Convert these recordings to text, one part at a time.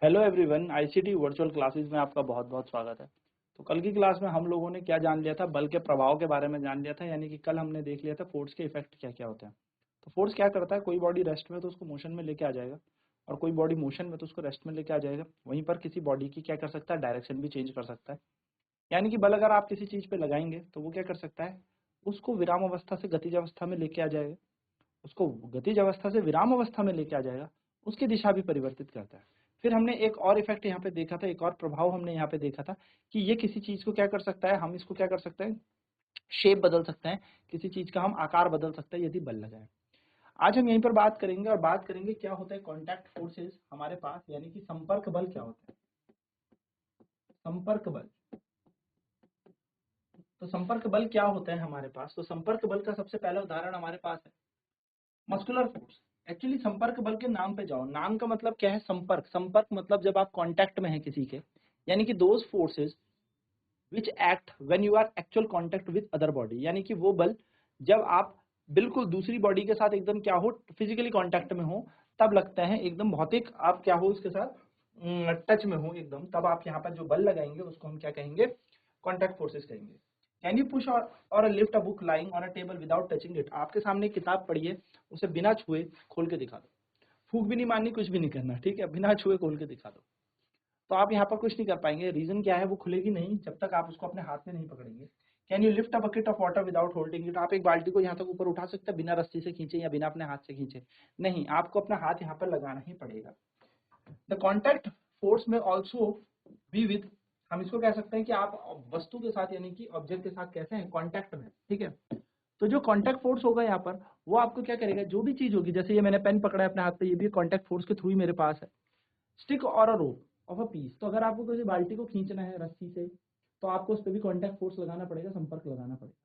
Hello everyone, ICT virtual classes में आपका बहुत बहुत स्वागत है। तो कल की क्लास में हम लोगों ने क्या जान लिया था, बल के प्रभाव के बारे में जान लिया था। यानी कि कल हमने देख लिया था फोर्स के इफेक्ट क्या क्या होते हैं। तो फोर्स क्या करता है, कोई बॉडी रेस्ट में तो उसको मोशन में लेके आ जाएगा, और कोई बॉडी मोशन में तो उसको रेस्ट में लेके आ जाएगा। वहीं पर किसी बॉडी की क्या कर सकता है, डायरेक्शन भी चेंज कर सकता है। यानी कि बल अगर आप किसी चीज पे लगाएंगे तो वो क्या कर सकता है, उसको विराम अवस्था से गतिज अवस्था में लेके आ जाएगा, उसको गतिज अवस्था से विराम अवस्था में लेके आ जाएगा, उसकी दिशा भी परिवर्तित करता है। फिर हमने एक और इफेक्ट यहाँ पे देखा था, एक और प्रभाव हमने यहाँ पे देखा था कि ये किसी चीज को क्या कर सकता है, हम इसको क्या कर सकते हैं, शेप बदल सकते हैं, किसी चीज का हम आकार बदल सकते हैं यदि बल लगाए। आज हम यहीं पर बात करेंगे और बात करेंगे क्या होता है कॉन्टैक्ट फोर्सेस हमारे पास, यानी कि संपर्क बल क्या होता है। संपर्क बल, तो संपर्क बल क्या होता है हमारे पास। तो संपर्क बल का सबसे पहला उदाहरण हमारे पास है मस्कुलर फोर्स। एक्चुअली संपर्क बल के नाम पे जाओ, नाम का मतलब क्या है, संपर्क। संपर्क मतलब जब आप कांटेक्ट में हैं किसी के, यानी कि those forces which act when you are actual contact with other body. यानी कि वो बल जब आप बिल्कुल दूसरी बॉडी के साथ एकदम क्या हो, फिजिकली कांटेक्ट में हो, तब लगते हैं, एकदम भौतिक आप क्या हो उसके साथ टच में हो एकदम, तब आप यहाँ पर जो बल लगाएंगे उसको हम क्या कहेंगे, कॉन्टैक्ट फोर्सेस कहेंगे। कैन यू पुश और lift a book lying on a table without touching it. आपके सामने एक किताब पड़ी है, उसे बिना छुए खोल के दिखा दो। फूक भी नहीं मारनी, कुछ भी नहीं करना, ठीक है, बिना छुए खोल के दिखा दो। तो आप यहाँ पर कुछ नहीं कर पाएंगे। रीजन क्या है, वो खुलेगी नहीं जब तक आप उसको अपने हाथ में नहीं पकड़ेंगे। Can you lift a bucket of water without holding it. आप एक बाल्टी को यहाँ तक ऊपर उठा सकते हैं बिना रस्सी से खींचे या बिना अपने हाथ से खींचे? नहीं, आपको अपना हाथ यहाँ पर लगाना ही पड़ेगा। द कॉन्टैक्ट फोर्स में ऑल्सो बी विद, हम इसको कह सकते हैं कि आप वस्तु के साथ यानी कि ऑब्जेक्ट के साथ कैसे हैं, कॉन्टैक्ट में, ठीक है। तो जो कॉन्टैक्ट फोर्स होगा यहाँ पर, वो आपको क्या करेगा, जो भी चीज होगी, जैसे ये मैंने पेन पकड़ा है अपने हाथ पे, ये भी कॉन्टैक्ट फोर्स के थ्रू ही मेरे पास है। स्टिक और अ रोप ऑफ अ पीस, तो अगर आपको किसी बाल्टी को खींचना है रस्सी से, तो आपको उस पर भी कॉन्टैक्ट फोर्स लगाना पड़ेगा, संपर्क लगाना पड़ेगा।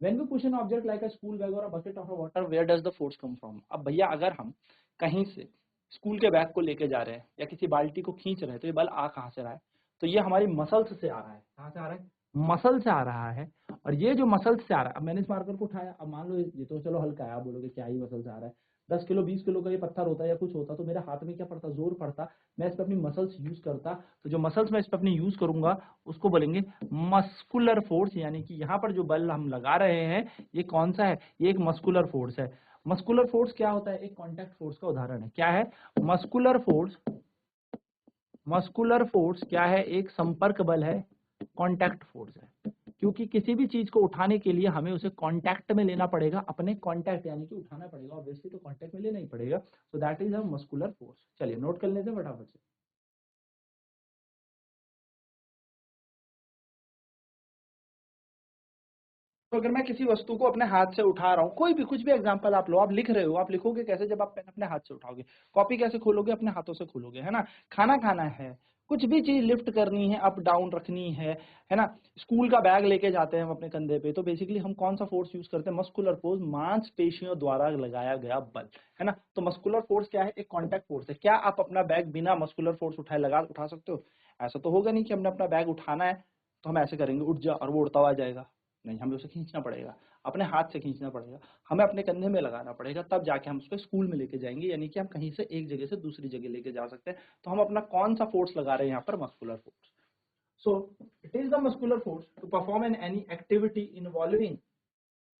When we push an object like a school bag और a bucket of water, where does the force come from. अब भैया अगर हम कहीं से स्कूल के बैग को लेके जा रहे हैं या किसी बाल्टी को खींच रहे हैं, तो ये बल आ कहाँ से रहा है, तो ये हमारी मसल्स से आ रहा है। कहाँ से आ रहा है, मसल से आ रहा है। और ये जो मसल्स से आ रहा है, अब मैंने इस मार्कर को उठाया, अब मान लो ये तो चलो हल्का है, आप बोलोगे क्या ही मसल से आ रहा है, 10 किलो 20 किलो का ये पत्थर होता या कुछ होता तो मेरे हाथ में क्या पड़ता, जोर पड़ता, मैं इस पर अपनी मसल्स यूज करता। तो जो मसल्स मैं इस पर अपनी यूज करूंगा उसको बोलेंगे मस्कुलर फोर्स। यानी कि यहाँ पर जो बल हम लगा रहे हैं ये कौन सा है, ये एक मस्कुलर फोर्स है। मस्कुलर फोर्स क्या होता है, एक कॉन्टैक्ट फोर्स का उदाहरण है। क्या है मस्कुलर फोर्स, मस्कुलर फोर्स क्या है, एक संपर्क बल है, कॉन्टैक्ट फोर्स है। क्योंकि किसी भी चीज को उठाने के लिए हमें उसे कांटेक्ट में लेना पड़ेगा, अपने कांटेक्ट यानी कि उठाना पड़ेगा, ऑब्वियसली तो कांटेक्ट में लेना ही पड़ेगा। So that is a muscular force. चलिए नोट कर लेते हैं फटाफट से। तो अगर मैं किसी वस्तु को अपने हाथ से उठा रहा हूँ, कोई भी कुछ भी एग्जांपल आप लो, आप लिख रहे हो, आप लिखोगे कैसे, जब आप पेन अपने हाथ से उठाओगे, कॉपी कैसे खोलोगे, अपने हाथों से खोलोगे, है ना। खाना खाना है, कुछ भी चीज लिफ्ट करनी है, अप डाउन रखनी है ना। स्कूल का बैग लेके जाते हैं हम अपने कंधे पे, तो बेसिकली हम कौन सा फोर्स यूज करते हैं, मस्कुलर फोर्स, मांसपेशियों द्वारा लगाया गया बल, है ना। तो मस्कुलर फोर्स क्या है, एक कॉन्टैक्ट फोर्स है। क्या आप अपना बैग बिना मस्कुलर फोर्स उठा सकते हो? ऐसा तो होगा नहीं कि हमने अपना बैग उठाना है तो हम ऐसे करेंगे उठ जा और वो उड़ता हुआ जाएगा। नहीं, हमें उसे खींचना पड़ेगा, अपने हाथ से खींचना पड़ेगा, हमें अपने कंधे में लगाना पड़ेगा, तब जाके हम उसको स्कूल में लेके जाएंगे। यानी कि हम कहीं से एक जगह से दूसरी जगह लेके जा सकते हैं। तो हम अपना कौन सा फोर्स लगा रहे हैं यहाँ पर, muscular force. So it is the muscular force to perform in any activity involving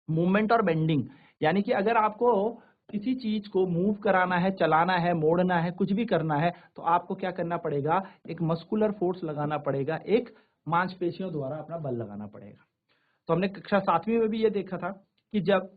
movement और बेंडिंग। यानी कि अगर आपको किसी चीज को मूव कराना है, चलाना है, मोड़ना है, कुछ भी करना है, तो आपको क्या करना पड़ेगा, एक मस्कुलर फोर्स लगाना पड़ेगा, एक मांसपेशियों द्वारा अपना बल लगाना पड़ेगा। तो हमने कक्षा 7वीं में भी ये देखा था कि जब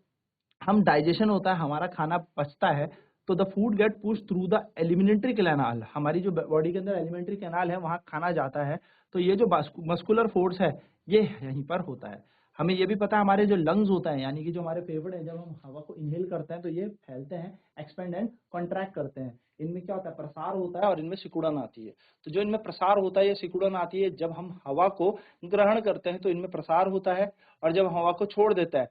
हम डाइजेशन होता है, हमारा खाना पचता है, तो the food gate push through the alimentary canal. हमारी जो बॉडी के अंदर एलिमेंट्री कैनाल है, वहां खाना जाता है। तो ये जो मस्कुलर फोर्स है ये यहीं पर होता है। हमें ये भी पता है हमारे जो लंग्स होता है, यानी कि जो हमारे फेफड़े हैं, जब हम हवा को इनहेल करते हैं तो ये फैलते हैं, एक्सपेंड एंड कॉन्ट्रैक्ट करते हैं। इनमें क्या होता है, प्रसार होता है और इनमें सिकुड़न आती है। तो जो इनमें प्रसार होता है या सिकुड़न आती है, जब हम हवा को ग्रहण करते हैं तो इनमें प्रसार होता है, और जब हवा को छोड़ देता है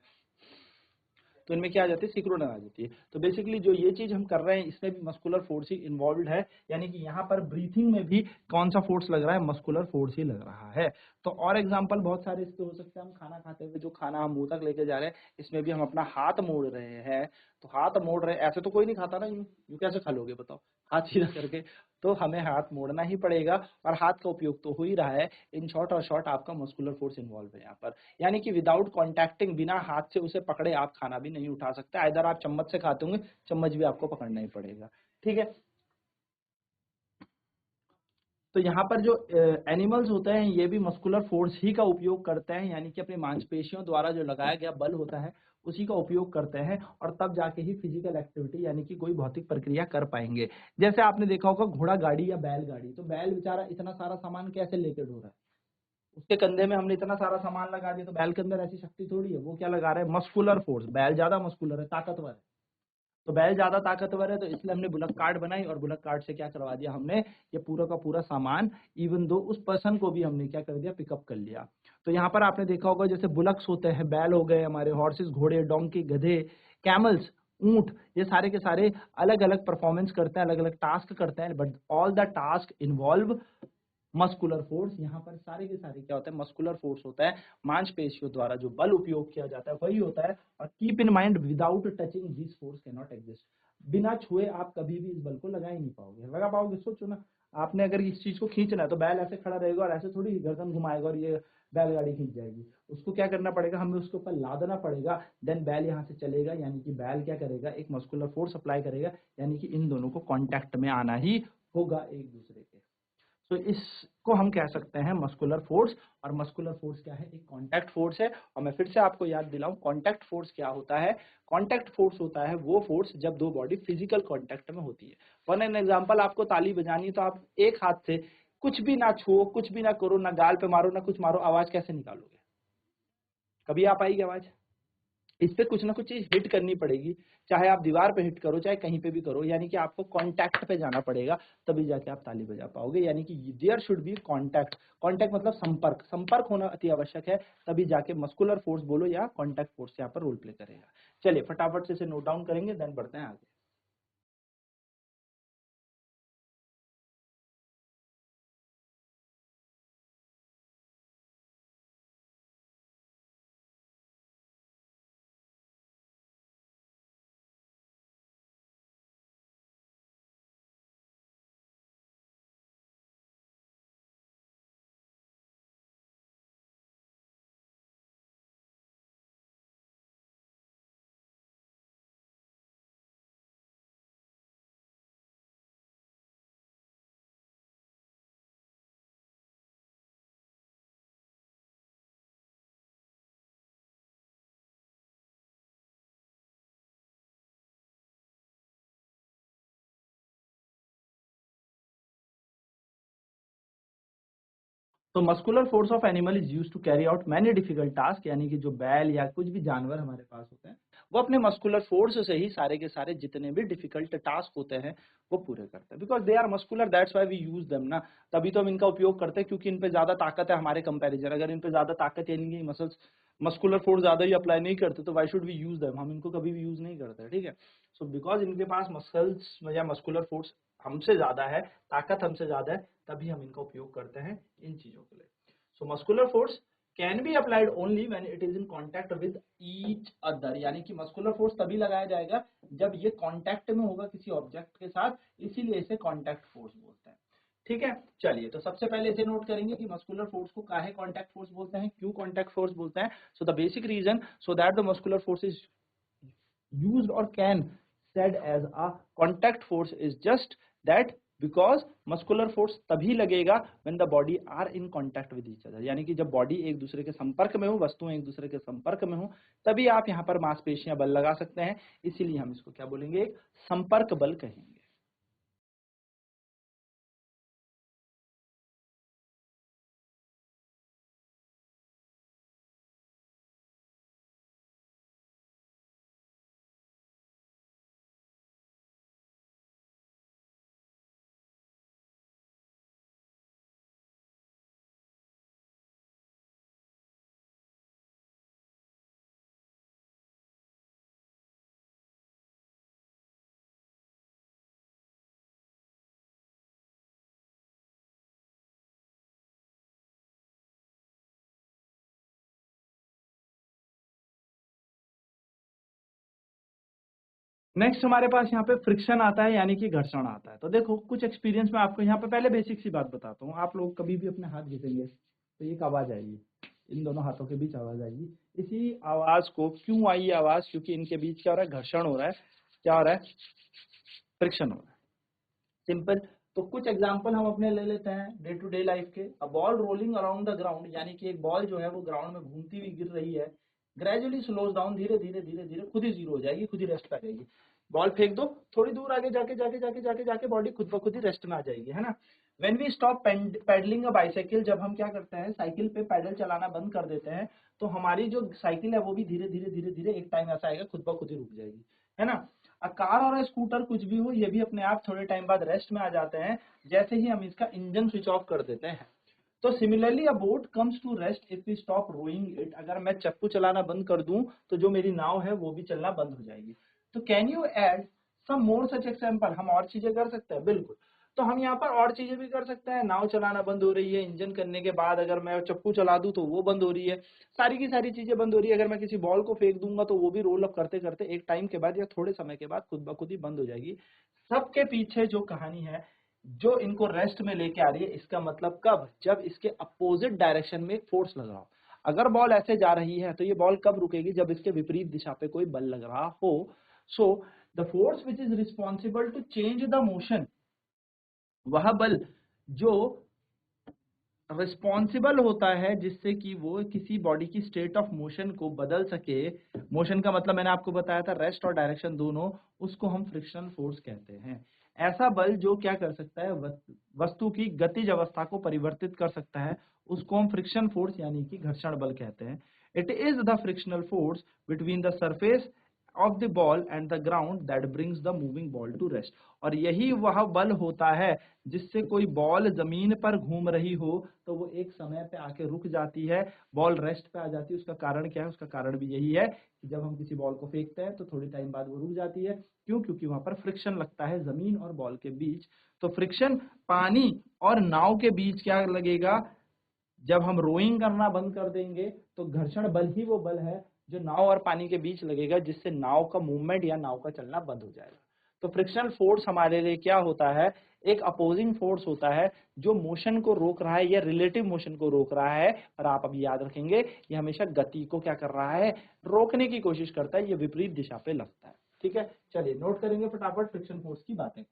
तो इनमें क्या आ जाती है, सिकुड़न आ जाती है। तो बेसिकली जो ये चीज हम कर रहे हैं इसमें भी मस्कुलर फोर्स ही इन्वॉल्व है। यानी कि यहाँ पर ब्रीथिंग में भी कौन सा फोर्स लग रहा है, मस्कुलर फोर्स ही लग रहा है। तो और एग्जांपल बहुत सारे इसके हो सकते हैं। हम खाना खाते हुए जो खाना हम मुंह तक लेके जा रहे हैं, इसमें भी हम अपना हाथ मोड़ रहे हैं, तो हाथ मोड़ रहे, ऐसे तो कोई नहीं खाता ना, यूं यूं कैसे खा लोगे बताओ, हाथ सीधा करके। तो हमें हाथ मोड़ना ही पड़ेगा, और हाथ का उपयोग तो हो ही रहा है। इन शॉर्ट और शॉर्ट आपका मस्कुलर फोर्स इन्वॉल्व है यहाँ पर, यानी कि विदाउट कॉन्टैक्टिंग, बिना हाथ से उसे पकड़े आप खाना भी नहीं उठा सकते। इधर आप चम्मच से खाते होंगे, चम्मच भी आपको पकड़ना ही पड़ेगा, ठीक है। तो यहाँ पर जो एनिमल्स होते हैं ये भी मस्कुलर फोर्स ही का उपयोग करते हैं, यानी कि अपनी मांसपेशियों द्वारा जो लगाया गया बल होता है उसी का उपयोग करते हैं, और तब जाके ही फिजिकल एक्टिविटी यानी कि कोई भौतिक प्रक्रिया कर पाएंगे। जैसे आपने देखा होगा घोड़ा गाड़ी या बैलगाड़ी, तो बैल बेचारा इतना सारा सामान कैसे लेके ढो रहा है, उसके कंधे में हमने इतना सारा सामान लगा दिया, तो बैल के अंदर ऐसी शक्ति थोड़ी है, वो क्या लगा रहा है, मस्कुलर फोर्स। बैल ज्यादा मस्कुलर है, ताकतवर है, तो बैल ज्यादा ताकतवर है, तो इसलिए हमने बुलक कार्ट बनाई, और बुलक कार्ट से क्या करवा दिया हमने, ये पूरा का पूरा सामान, इवन दो उस पर्सन को भी हमने क्या कर दिया, पिकअप कर लिया। तो यहाँ पर आपने देखा होगा जैसे बुलक्स होते हैं, बैल हो गए हमारे, हॉर्सेस घोड़े, डोंकी गधे, कैमल्स ऊंट, ये सारे के सारे अलग अलग परफॉर्मेंस करते हैं, अलग अलग टास्क करते हैं, but all the task involve muscular force. यहाँ पर सारे के सारे क्या होता है, मस्कुलर फोर्स होता है, मांसपेशियों द्वारा जो बल उपयोग किया जाता है वही होता है। और keep in mind, without touching this force can not exist. बिना छुए आप कभी भी इस बल को लगा ही नहीं पाओगे, लगा पाओगे, सोचो ना। आपने अगर इस चीज को खींचना है तो बैल ऐसे खड़ा रहेगा और ऐसे थोड़ी गर्दन घुमाएगा और ये बैलगाड़ी खींच जाएगी। उसको क्या करना पड़ेगा, हमें उसके ऊपर लादना पड़ेगा, देन बैल यहाँ से चलेगा, यानी कि बैल क्या करेगा, एक मस्कुलर फोर्स अप्लाई करेगा, यानी कि इन दोनों को कांटेक्ट में आना ही होगा एक दूसरे के। तो इसको हम कह सकते हैं मस्कुलर फोर्स। और मस्कुलर फोर्स क्या है, एक कांटेक्ट फोर्स है। और मैं फिर से आपको याद दिलाऊं, कांटेक्ट फोर्स क्या होता है, कांटेक्ट फोर्स होता है वो फोर्स जब दो बॉडी फिजिकल कांटेक्ट में होती है। फॉर एन एग्जांपल, आपको ताली बजानी है तो आप एक हाथ से कुछ भी ना छुओ, कुछ भी ना करो, ना गाल पे मारो, ना कुछ मारो, आवाज कैसे निकालोगे, कभी आ पाएगी आवाज? इस पे कुछ ना कुछ चीज हिट करनी पड़ेगी, चाहे आप दीवार पे हिट करो, चाहे कहीं पे भी करो, यानी कि आपको कांटेक्ट पे जाना पड़ेगा, तभी जाके आप ताली बजा पाओगे। यानी कि there should be contact. Contact मतलब संपर्क, संपर्क होना अति आवश्यक है, तभी जाके मस्कुलर फोर्स बोलो या कांटेक्ट फोर्स यहाँ पर रोल प्ले करेगा। चलिए फटाफट से इसे नोट डाउन करेंगे, देन बढ़ते हैं आगे। तो muscular force of animal is used to carry out many difficult task, यानी कि जो बैल या कुछ भी जानवर हमारे पास होते हैं वो अपने मस्कुलर फोर्स से ही सारे के सारे जितने भी डिफिकल्ट टास्क होते हैं वो पूरे करते हैं, because they are muscular, that's why we use them ना। तभी तो हम इनका उपयोग करते हैं, क्योंकि इन पे ज्यादा ताकत है हमारे कंपैरिजन। अगर इन पे ज्यादा ताकत यानी कि मसल्स मस्कुलर फोर्स ज्यादा ही अप्लाई नहीं करते तो why should we use them, हम इनको कभी भी यूज नहीं करते, ठीक है। सो बिकॉज इनके पास मसल्स या मस्कुलर फोर्स हमसे ज्यादा है, ताकत हमसे ज्यादा है, तभी हम इनका उपयोग करते हैं इन चीजों के लिए। So muscular force can be applied only when it is in contact with each other, यानी कि मस्कुलर फोर्स तभी लगाया जाएगा जब ये कांटेक्ट में होगा किसी ऑब्जेक्ट के साथ, इसीलिए इसे कांटेक्ट फोर्स बोलते हैं, ठीक है। चलिए तो सबसे पहले इसे नोट करेंगे कि मस्कुलर फोर्स को काहे कांटेक्ट फोर्स बोलते हैं, क्यों कांटेक्ट फोर्स बोलते हैं। So the basic reason so that the muscular force is used or can said as a contact force is just that, because muscular force तभी लगेगा when the body are in contact with each other, यानी कि जब body एक दूसरे के संपर्क में हो, वस्तुएं एक दूसरे के संपर्क में हो, तभी आप यहाँ पर मांसपेशियां बल लगा सकते हैं। इसीलिए हम इसको क्या बोलेंगे, एक संपर्क बल कहेंगे। नेक्स्ट हमारे पास यहाँ पे फ्रिक्शन आता है, यानी कि घर्षण आता है। तो देखो कुछ एक्सपीरियंस में आपको यहाँ पे पहले बेसिक सी बात बताता हूँ। आप लोग कभी भी अपने हाथ घिसेंगे तो एक आवाज आएगी, इन दोनों हाथों के बीच आवाज आएगी। इसी आवाज को क्यों आई ये आवाज, क्योंकि इनके बीच क्या हो रहा है, घर्षण हो रहा है। क्या हो रहा है, फ्रिक्शन हो रहा है, सिंपल। तो कुछ एग्जांपल हम अपने ले लेते हैं डे टू डे लाइफ के। A ball rolling around the ground, यानी कि एक बॉल जो है वो ग्राउंड में घूमती हुई गिर रही है। ग्रेजुअली स्लोज डाउन, धीरे धीरे धीरे धीरे खुद ही जीरो हो जाएगी, खुद ही रेस्ट पे आ जाएगी। बॉल फेंक दो, थोड़ी दूर आगे जाके जाके जाके जाके जाके बॉडी खुद ब खुद ही रेस्ट में आ जाएगी, है ना। When we stop pedalling a bicycle, जब हम क्या करते हैं साइकिल पे पैडल चलाना बंद कर देते हैं, तो हमारी जो साइकिल है वो भी धीरे धीरे धीरे धीरे एक टाइम ऐसा आएगा खुद ब खुद ही रुक जाएगी, है ना। कार और स्कूटर कुछ भी हो, ये भी अपने आप थोड़े टाइम बाद रेस्ट में आ जाते हैं जैसे ही हम इसका इंजन स्विच ऑफ कर देते हैं। तो similarly a boat comes to rest if we stop rowing it, अगर मैं चप्पू चलाना बंद कर दूं तो जो मेरी नाव है वो भी चलना बंद हो जाएगी। तो can you add some more such example, हम और चीजें कर सकते हैं, बिल्कुल। तो हम यहाँ पर और चीजें भी कर सकते हैं। नाव चलाना बंद हो रही है, इंजन करने के बाद अगर मैं चप्पू चला दूं तो वो बंद हो रही है, सारी की सारी चीजें बंद हो रही है। अगर मैं किसी बॉल को फेंक दूंगा तो वो भी रोल अप करते करते एक टाइम के बाद या थोड़े समय के बाद खुद ब खुद ही बंद हो जाएगी। सबके पीछे जो कहानी है, जो इनको रेस्ट में लेके आ रही है, इसका मतलब कब, जब इसके अपोजिट डायरेक्शन में एक फोर्स लग रहा हो। अगर बॉल ऐसे जा रही है तो ये बॉल कब रुकेगी, जब इसके विपरीत दिशा पे कोई बल लग रहा हो। So the force which is responsible to change the motion, वह बल जो रिस्पॉन्सिबल होता है जिससे कि वो किसी बॉडी की स्टेट ऑफ मोशन को बदल सके। मोशन का मतलब मैंने आपको बताया था रेस्ट और डायरेक्शन दोनों, उसको हम फ्रिक्शन फोर्स कहते हैं। ऐसा बल जो क्या कर सकता है, वस्तु की गतिज अवस्था को परिवर्तित कर सकता है, उसको हम फ्रिक्शन फोर्स यानी कि घर्षण बल कहते हैं। It is the frictional force between the surface of the ball and the ground that brings the moving ball to rest. और यही वह बल होता है जिससे कोई बॉल जमीन पर घूम रही हो तो वो एक समय पे आके रुक जाती है, बॉल रेस्ट पे आ जाती है। उसका कारण क्या है, उसका कारण भी यही है कि जब हम किसी बॉल को फेंकते हैं तो थोड़ी टाइम बाद वो रुक जाती है। क्यों, क्योंकि वहां पर फ्रिक्शन लगता है जमीन और बॉल के बीच। तो फ्रिक्शन पानी और नाव के बीच क्या लगेगा, जब हम रोइंग करना बंद कर देंगे तो घर्षण बल ही वो बल है जो नाव और पानी के बीच लगेगा, जिससे नाव का मूवमेंट या नाव का चलना बंद हो जाएगा। तो फ्रिक्शनल फोर्स हमारे लिए क्या होता है, एक अपोजिंग फोर्स होता है जो मोशन को रोक रहा है या रिलेटिव मोशन को रोक रहा है। और आप अभी याद रखेंगे ये हमेशा गति को क्या कर रहा है, रोकने की कोशिश करता है, ये विपरीत दिशा पे लगता है। ठीक है, चलिए नोट करेंगे फटाफट फ्रिक्शन फोर्स की बातें।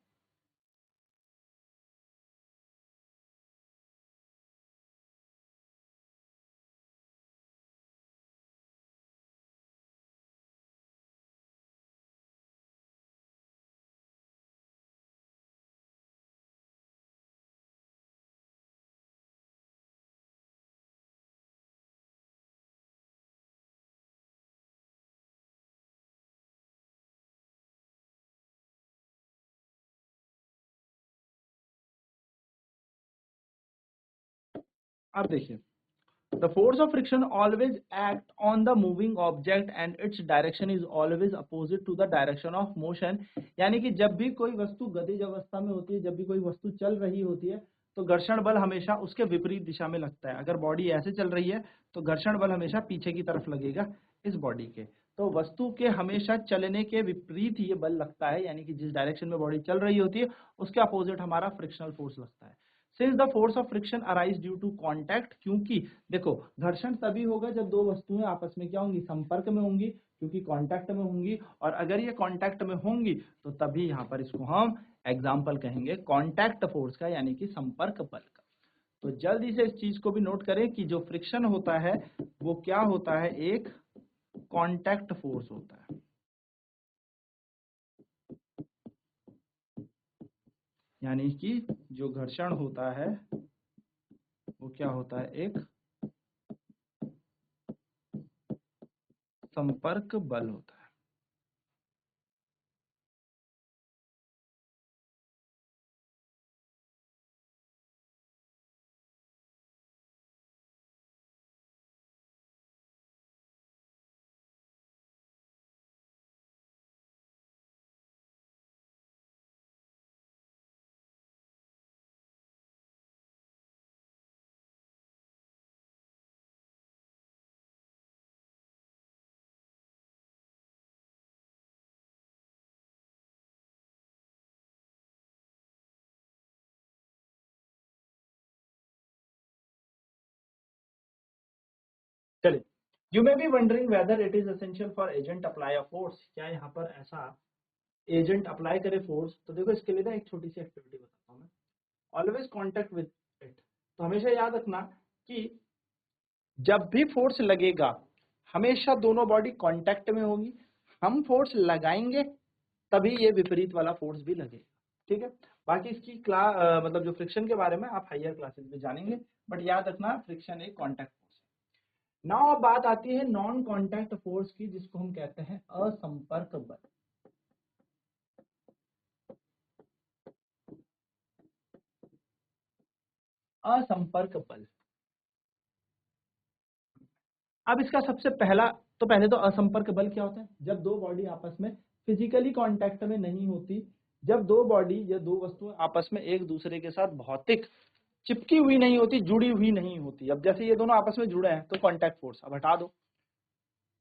अब देखिए, the force of friction always act on the moving object and its direction is always opposite to the direction of motion। यानी कि जब भी कोई वस्तु गतिज अवस्था में होती है, जब भी कोई वस्तु चल रही होती है तो घर्षण बल हमेशा उसके विपरीत दिशा में लगता है। अगर बॉडी ऐसे चल रही है तो घर्षण बल हमेशा पीछे की तरफ लगेगा इस बॉडी के। तो वस्तु के हमेशा चलने के विपरीत ये बल लगता है, यानी कि जिस डायरेक्शन में बॉडी चल रही होती है उसके अपोजिट हमारा फ्रिक्शनल फोर्स लगता है। Since the force of friction arise due to contact, क्योंकि देखो घर्षण तभी होगा जब दो वस्तुएं आपस में क्या होंगी, संपर्क में होंगी, क्योंकि कांटेक्ट में होंगी। और अगर ये कांटेक्ट में होंगी तो तभी यहाँ पर इसको हम एग्जाम्पल कहेंगे कांटेक्ट फोर्स का, यानी कि संपर्क बल का। तो जल्दी से इस चीज को भी नोट करें कि जो फ्रिक्शन होता है वो क्या होता है, एक कांटेक्ट फोर्स होता है। यानी कि जो घर्षण होता है वो क्या होता है, एक संपर्क बल होता है। You may be wondering whether it is essential for agent apply a force, क्या यहाँ पर ऐसा एजेंट अप्लाई करे फोर्स? तो देखो इसके लिए ना एक छोटी सी एक्टिविटी बताता हूँ मैं। ऑलवेज कॉन्टेक्ट विद इट, तो हमेशा याद रखना कि जब भी फोर्स लगेगा हमेशा दोनों बॉडी कांटेक्ट में होगी, हम फोर्स लगाएंगे तभी ये विपरीत वाला फोर्स भी लगेगा, ठीक है। बाकी इसकी क्लास मतलब जो फ्रिक्शन के बारे में आप हायर क्लासेस में जानेंगे, बट याद रखना फ्रिक्शन एक कांटेक्ट फोर्स है। नाउ अब बात आती है नॉन कांटेक्ट फोर्स की, जिसको हम कहते हैं असंपर्क बल। असंपर्क बल, अब इसका सबसे पहला, तो पहले तो असंपर्क बल क्या होता है? जब दो बॉडी आपस में फिजिकली कांटेक्ट में नहीं होती, जब दो बॉडी या दो वस्तुएं आपस में एक दूसरे के साथ भौतिक चिपकी हुई नहीं होती, जुड़ी हुई नहीं होती। अब जैसे ये दोनों आपस में जुड़े हैं तो कांटेक्ट फोर्स, अब हटा दो,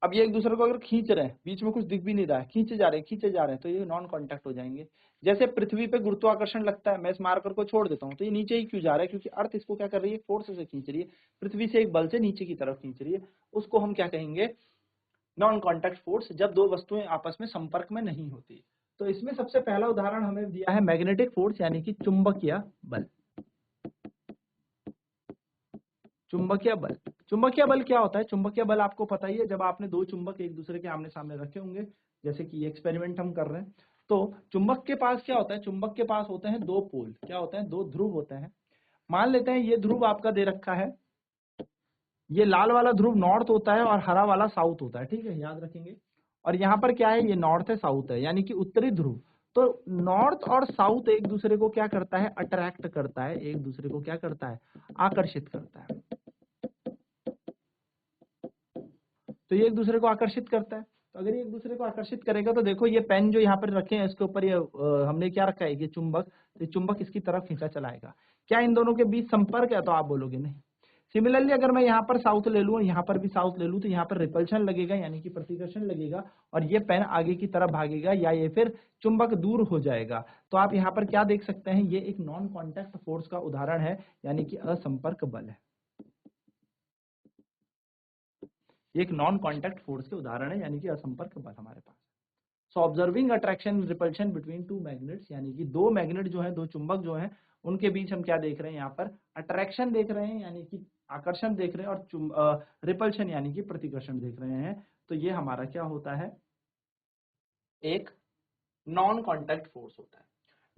अब ये एक दूसरे को अगर खींच रहे हैं, बीच में कुछ दिख भी नहीं रहा है, खींचे जा रहे हैं खींचे जा रहे हैं, तो ये नॉन कांटेक्ट हो जाएंगे। जैसे पृथ्वी पे गुरुत्वाकर्षण लगता है, मैं इस मार्कर को छोड़ देता हूँ तो ये नीचे ही क्यों जा रहा है? क्योंकि अर्थ इसको क्या कर रही है? फोर्स से खींच रही है, पृथ्वी से एक बल से नीचे की तरफ खींच रही है। उसको हम क्या कहेंगे? नॉन कांटेक्ट फोर्स, जब दो वस्तुएं आपस में संपर्क में नहीं होती। तो इसमें सबसे पहला उदाहरण हमें दिया है मैग्नेटिक फोर्स, यानी कि चुंबकीय बल। चुंबकीय बल, चुंबकीय बल क्या होता है? चुंबकीय बल आपको पता ही है, जब आपने दो चुंबक एक दूसरे के आमने सामने रखे होंगे, जैसे कि ये एक्सपेरिमेंट हम कर रहे हैं, तो चुंबक के पास क्या होता है? चुंबक के पास होते हैं दो पोल, क्या होते हैं? दो ध्रुव होते हैं। मान लेते हैं ये ध्रुव आपका दे रखा है, ये लाल वाला ध्रुव नॉर्थ होता है और हरा वाला साउथ होता है, ठीक है, याद रखेंगे। और यहाँ पर क्या है? ये नॉर्थ है, साउथ है, यानी कि उत्तरी ध्रुव। तो नॉर्थ और साउथ एक दूसरे को क्या करता है? अट्रैक्ट करता है, एक दूसरे को क्या करता है? आकर्षित करता है। तो ये एक दूसरे को आकर्षित करता है, तो अगर ये एक दूसरे को आकर्षित करेगा तो देखो ये पेन जो यहाँ पर रखे हैं इसके ऊपर ये हमने क्या रखा है? ये चुंबक, तो ये चुंबक इसकी तरफ खींचा चलाएगा। क्या इन दोनों के बीच संपर्क है? तो आप बोलोगे नहीं। सिमिलरली अगर मैं यहाँ पर साउथ ले लूँ और यहाँ पर भी साउथ ले लूँ, तो यहाँ पर रिपल्शन लगेगा, यानी कि प्रतिकर्षण लगेगा, और ये पेन आगे की तरफ भागेगा या ये फिर चुंबक दूर हो जाएगा। तो आप यहाँ पर क्या देख सकते हैं? ये एक नॉन कॉन्टैक्ट फोर्स का उदाहरण है, यानी कि असंपर्क बल है। ये एक नॉन कॉन्टैक्ट फोर्स के उदाहरण है, यानी कि असंपर्क बल हमारे पास। So observing attraction repulsion between two magnets, यानी कि दो मैग्नेट जो है, दो चुंबक जो है, उनके बीच हम क्या देख रहे हैं? यहाँ पर अट्रैक्शन देख रहे हैं, यानी कि आकर्षण देख रहे हैं, और रिपल्शन यानी कि प्रतिकर्षण देख रहे हैं। तो ये हमारा क्या होता है? एक नॉन कॉन्टैक्ट फोर्स होता है।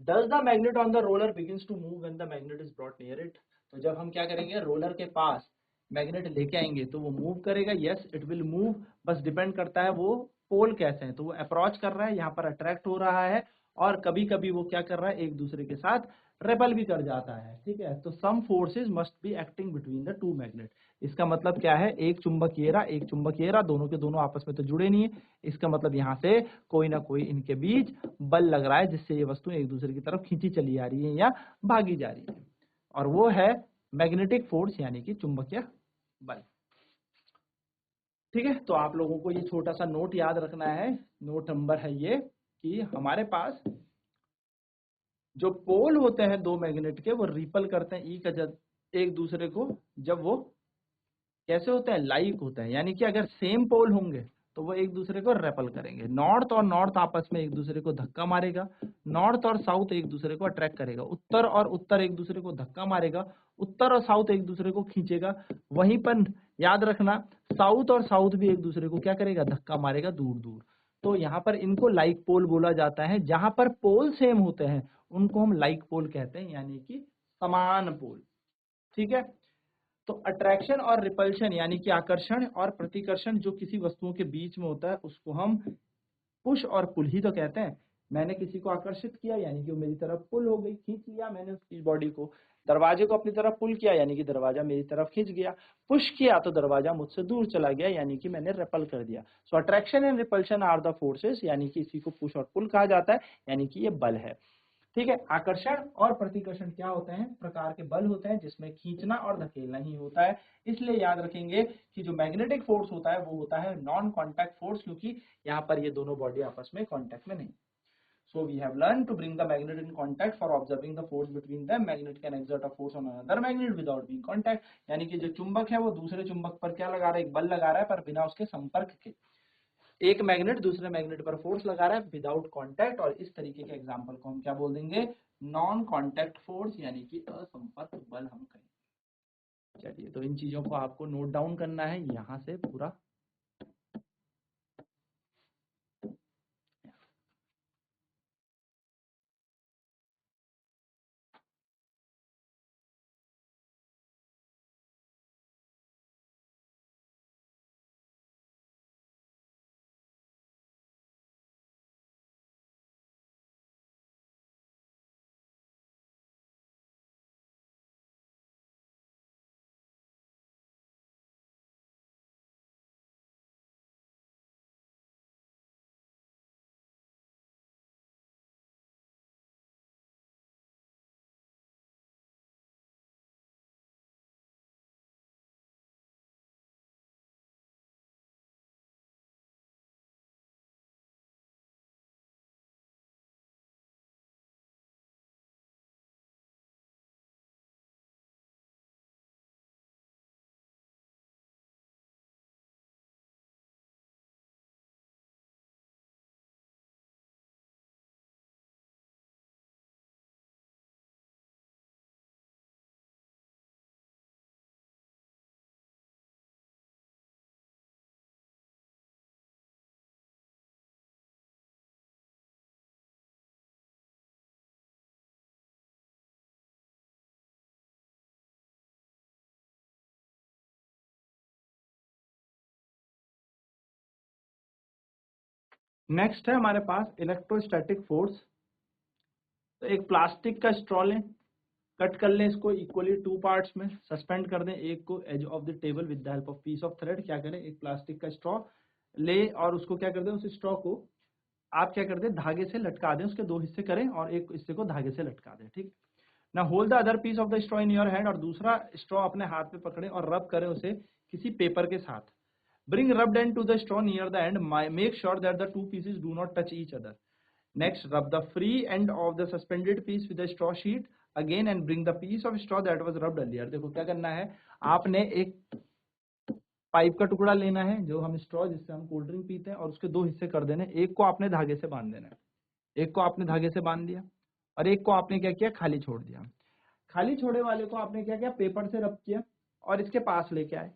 Does the magnet on the roller begins to move when the magnet is brought near it? तो जब हम क्या करेंगे? रोलर के पास मैग्नेट लेके आएंगे तो वो मूव करेगा। यस इट विल मूव, बस डिपेंड करता है वो पोल कैसे हैं। तो वो अप्रोच कर रहा है, यहाँ पर अट्रैक्ट हो रहा है, और कभी कभी वो क्या कर रहा है? एक दूसरे के साथ रेपल भी कर जाता है, ठीक है। तो some forces must be acting between the two magnet. इसका मतलब क्या है? एक चुंबक ये रहा, एक चुंबक ये रहा, दोनों के दोनों आपस में तो जुड़े नहीं है। इसका मतलब यहाँ से कोई ना कोई इनके बीच बल लग रहा है, जिससे ये वस्तु एक दूसरे की तरफ खींची चली आ रही है या भागी जा रही है, और वो है मैग्नेटिक फोर्स, यानी कि चुंबकीय बल। ठीक है, तो आप लोगों को ये छोटा सा नोट याद रखना है। नोट नंबर है ये कि हमारे पास जो पोल होते हैं दो मैग्नेट के, वो रिपल करते हैं ई का जब एक दूसरे को, जब वो कैसे होते हैं? लाइक होते हैं, यानी कि अगर सेम पोल होंगे तो वो एक दूसरे को रेपल करेंगे। नॉर्थ और नॉर्थ आपस में एक दूसरे को धक्का मारेगा, नॉर्थ और साउथ एक दूसरे को अट्रैक्ट करेगा, उत्तर और उत्तर एक दूसरे को धक्का मारेगा, उत्तर और साउथ एक दूसरे को खींचेगा। वहीं पर याद रखना, साउथ और साउथ भी एक दूसरे को क्या करेगा? धक्का मारेगा दूर दूर। तो यहाँ पर इनको लाइक पोल बोला जाता है। जहां पर पोल सेम होते हैं उनको हम लाइक पोल कहते हैं, यानी कि समान पोल, ठीक है। तो अट्रैक्शन और रिपल्शन, यानी कि आकर्षण और प्रतिकर्षण जो किसी वस्तुओं के बीच में होता है, उसको हम पुश और पुल ही तो कहते हैं। मैंने किसी को आकर्षित किया, यानी कि वो मेरी तरफ पुल हो गई, खींच लिया मैंने उसकी बॉडी को। दरवाजे को अपनी तरफ पुल किया, यानी कि दरवाजा मेरी तरफ खींच गया। पुश किया तो दरवाजा मुझसे दूर चला गया, यानी कि मैंने रेपल कर दिया। So attraction and repulsion are the forces, यानी कि इसी को पुश और पुल कहा जाता है, यानी कि ये बल है, ठीक है। आकर्षण और प्रतिकर्षण क्या होते हैं? प्रकार के बल होते हैं जिसमें खींचना और धकेलना ही होता है। इसलिए याद रखेंगे कि जो मैग्नेटिक फोर्स होता है वो होता है नॉन कॉन्टैक्ट फोर्स, क्योंकि यहाँ पर ये दोनों बॉडी आपस में कॉन्टैक्ट में नहीं। So we have learned to bring the magnet in contact for observing the force between them. Magnet can exert a force on another magnet without being contact. यानी कि जो चुंबक है वो दूसरे चुंबक पर क्या लगा रहा है, एक बल लगा रहा है पर बिना उसके संपर्क के। एक मैग्नेट दूसरे मैग्नेट पर फोर्स लगा रहा है विदाउट कांटेक्ट, और इस तरीके के एग्जांपल को हम क्या बोल देंगे, नॉन कांटेक्ट फोर्स यानी कि असंपर्क बल हम कहेंगे। चलिए, तो इन चीजों को आपको नोट डाउन करना है यहां से पूरा। नेक्स्ट है हमारे पास इलेक्ट्रोस्टैटिक फोर्स। तो एक प्लास्टिक का स्ट्रॉ लें, कट कर लें इसको इक्वली टू पार्ट्स में, सस्पेंड कर दें एक को edge of the table with the help of piece of thread. क्या करें, एक प्लास्टिक का स्ट्रॉ ले और उसको क्या कर दें, उस स्ट्रॉ को आप क्या कर दें, धागे से लटका दें, उसके दो हिस्से करें और एक हिस्से को धागे से लटका दें। ठीक, ना hold the other piece of the straw in your hand, और दूसरा स्ट्रॉ अपने हाथ में पकड़े और रब करें उसे किसी पेपर के साथ। Bring rubbed end to the straw near the end, make sure that the two pieces do not touch each other. Next, rub the free end of the suspended piece with a straw sheet again and bring the piece of straw that was rubbed earlier। देखो क्या करना है, आपने एक pipe का टुकड़ा लेना है जो हम स्ट्रॉ जिससे हम कोल्ड ड्रिंक पीते हैं, और उसके दो हिस्से कर देने, एक को आपने धागे से बांध देना है, एक को आपने धागे से बांध दिया और एक को आपने क्या किया, खाली छोड़ दिया। खाली छोड़े वाले को आपने क्या किया, पेपर से रब किया और इसके पास लेके आए,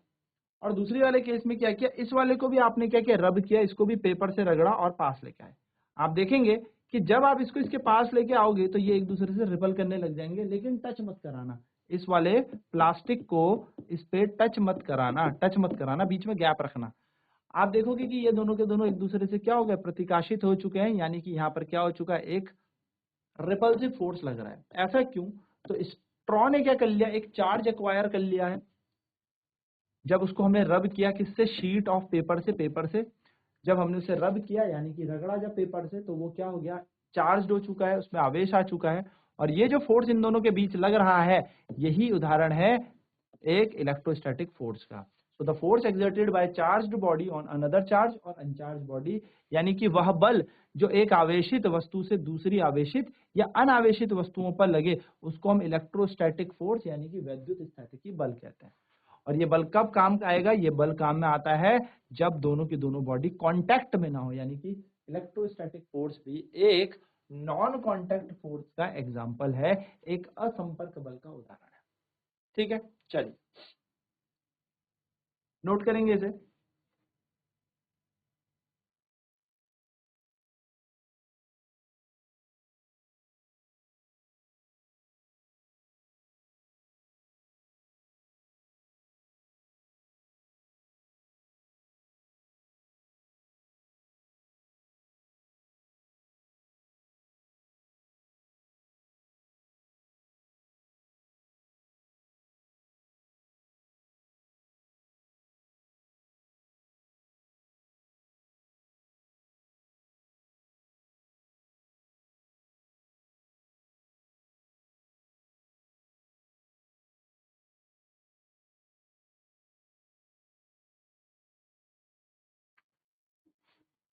और दूसरी वाले केस में क्या किया, इस वाले को भी आपने क्या किया, रब किया, इसको भी पेपर से रगड़ा और पास लेके आए। आप देखेंगे कि जब आप इसको इसके पास लेके आओगे तो ये एक दूसरे से रिपल करने लग जाएंगे, लेकिन टच मत कराना, इस वाले प्लास्टिक को इस पे टच मत कराना, टच मत कराना, बीच में गैप रखना। आप देखोगे कि ये दोनों के दोनों एक दूसरे से क्या हो गए, प्रतिकाशित हो चुके हैं, यानी कि यहाँ पर क्या हो चुका है, एक रिपल्सिव फोर्स लग रहा है। ऐसा क्यों, तो स्ट्रॉ ने क्या कर लिया, एक चार्ज एक्वायर कर लिया है। जब उसको हमने रब किया किससे, शीट ऑफ पेपर से, पेपर से जब हमने उसे रब किया यानी कि रगड़ा जब पेपर से, तो वो क्या हो गया, चार्ज हो चुका है, उसमें आवेश आ चुका है, और ये जो फोर्स इन दोनों के बीच लग रहा है यही उदाहरण है एक इलेक्ट्रोस्टैटिक फोर्स का। सो the force exerted by charged body on another charge और अनचार्ज बॉडी, यानी कि वह बल जो एक आवेशित वस्तु से दूसरी आवेशित या अनावेशित वस्तुओं पर लगे उसको हम इलेक्ट्रोस्टैटिक फोर्स यानी कि वैद्युत स्थितिकी बल कहते हैं। और ये बल कब काम आएगा, ये बल काम में आता है जब दोनों की दोनों बॉडी कांटेक्ट में ना हो, यानी कि इलेक्ट्रोस्टैटिक फोर्स भी एक नॉन कांटेक्ट फोर्स का एग्जांपल है, एक असंपर्क बल का उदाहरण है। ठीक है, चलिए नोट करेंगे इसे।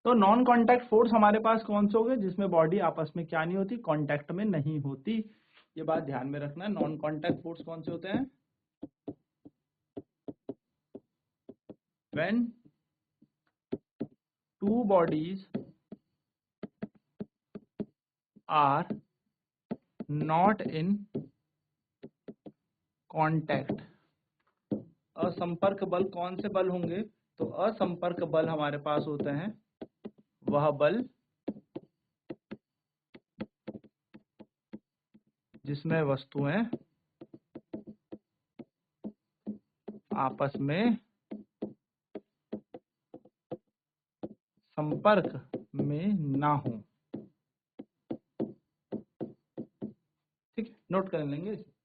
तो नॉन कांटेक्ट फोर्स हमारे पास कौन से हो गए, जिसमें बॉडी आपस में क्या नहीं होती, कांटेक्ट में नहीं होती। ये बात ध्यान में रखना है। नॉन कांटेक्ट फोर्स कौन से होते हैं? When two bodies are not in contact. असंपर्क बल कौन से बल होंगे? तो असंपर्क बल हमारे पास होते हैं वह बल जिसमें वस्तुएं आपस में संपर्क में ना हो। ठीक है, नोट कर लेंगे इसे।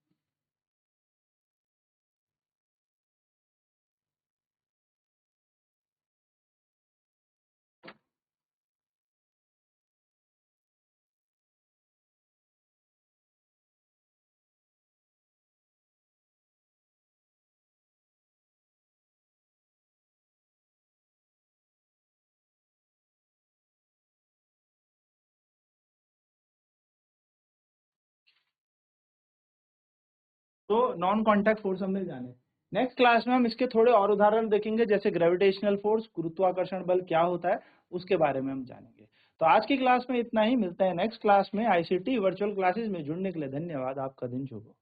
तो नॉन कांटेक्ट फोर्स हमने जाने। नेक्स्ट क्लास में हम इसके थोड़े और उदाहरण देखेंगे, जैसे ग्रेविटेशनल फोर्स, गुरुत्वाकर्षण बल क्या होता है, उसके बारे में हम जानेंगे। तो आज की क्लास में इतना ही, मिलते हैं नेक्स्ट क्लास में। आईसीटी वर्चुअल क्लासेस में जुड़ने के लिए धन्यवाद। आपका दिन शुभ हो।